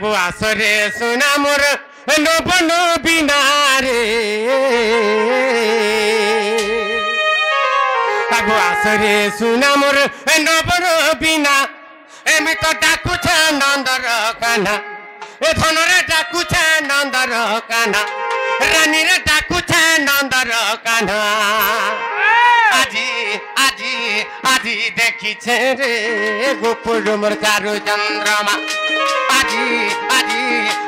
आसरे सुना मोर नबन बिनारे आगो आसरे सुना मोर नबन बिना एमि तो डाकुछ नंदर काना ए धनरे डाकुछ नंदर काना रानी रे डाकुछ नंदर काना आजी आजी आजी देखिछे रे गोपुर मोर चारु चंद्रमा आजी आजी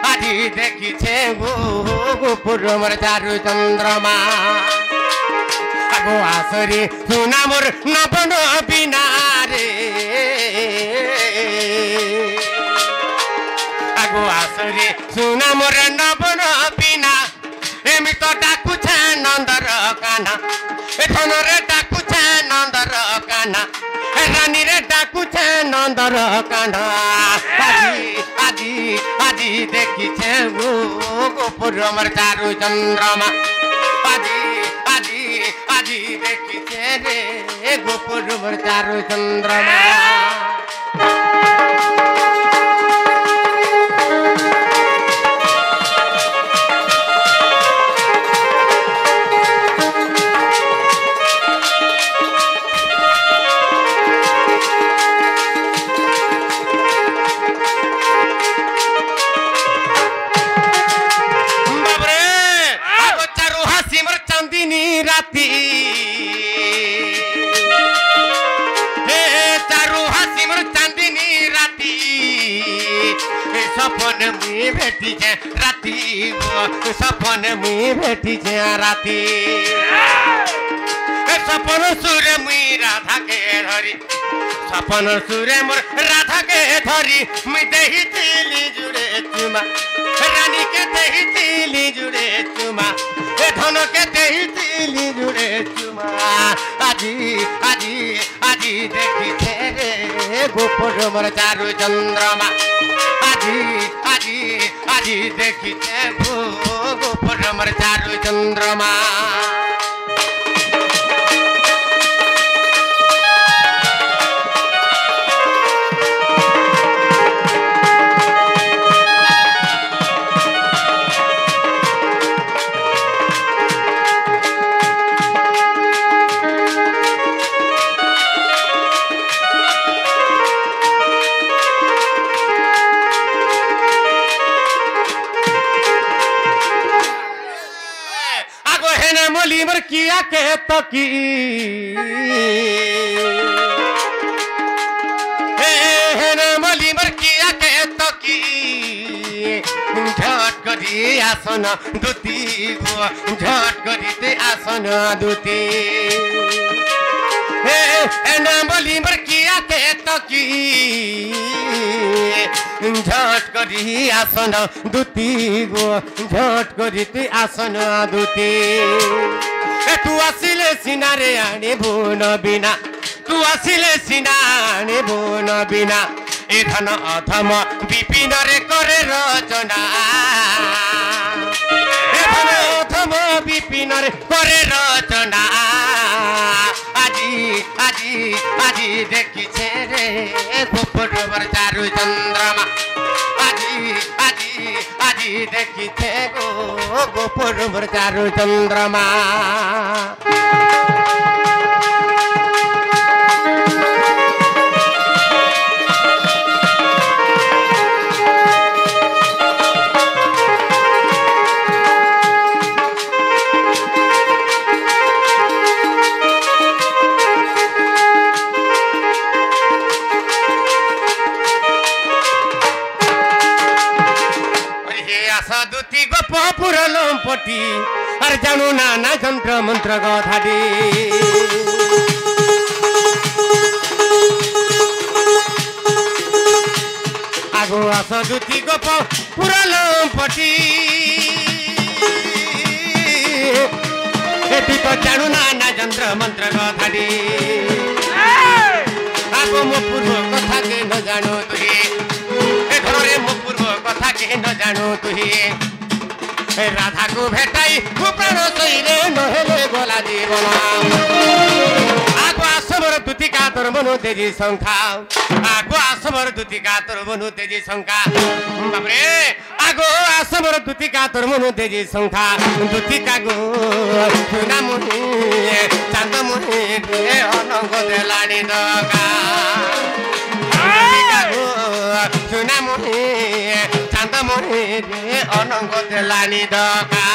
आजी देखिछे गोपुर मोर चारु चंद्रमा आगो आसरे सुना मोर नबन बिना रे आगो आसरे सुना मोर नबन बिना एमि तो डाकुछ नंदर काना ए धनरे डाकुछ नंदर काना रानी रे डाकुछ नंदर काना आजी आजी आजी देखिछे गोपुर मोर चारु चंद्रमा आजी आजी आजी देखिछे रे गोपुर मोर चारु चंद्रमा राती हे चारू हासी मोर चांदनी राती सपन मुई भेटी छे राती सपन मुई भेटी छे राती सपन सुरे मुई राधा के धरी सपन सुरे मोर राधा के धरी मुई देही तिली जुड़े चुमा रानी के देही तिली जुड़े चुमा धन के देही तिली जुड़े चुमा आजी आजी आजी देखिछे रे गोपुर मोर चारु चंद्रमा आजी आजी आजी देखिछे गोपुर मोर चारु चंद्रमा मोलीमर किया के तो की मोलीमर किया के तो की झट करी आसन दुती गो झट करी ते आसन दुती मोलीमर किया के तो की झट करी आसन दुती गो झट करी ते आसन दुती तू आसिले सिनारे आने बोन बिना तू आसिले सिनाने बोन बिना ए धन अधम विपिन रे करे रचना ए धन अधम विपिन रे करे रचना आजी आजी आजी देखिछे रे गोपुर मोर चारु चंद्रमा आजी आजी आजी देखिछे गोपुर मोर चारु चंद्रमा दुती गोपुर लंपटी और जानू नाना जंत्र मंत्र गधाडी आगो आस दुती गोपुर लंपटी एटी तो जानू नाना जंत्र मंत्र गधाडी आगो मो पूर्व कथा के न जानो तुही ए घरे मो पूर्व कथा के न जानो तुही রাধা কো ভেটাই প্রাণ সইরে নহলে গলা জীবন আগো আসবর দুতি কাতর মনু তেজি সংখ্যা আগো আসবর দুতি কাতর মনু তেজি সংখ্যা বাপরে আগো আসবর দুতি কাতর মনু তেজি সংখ্যা দুতি কাগো সুনা মুনি চাঁদ মুনি অনঙ্গ দেলানি দকা দুতি কাগো সুনা মুনি চাঁদ মুনি অনঙ্গ দেলানি দকা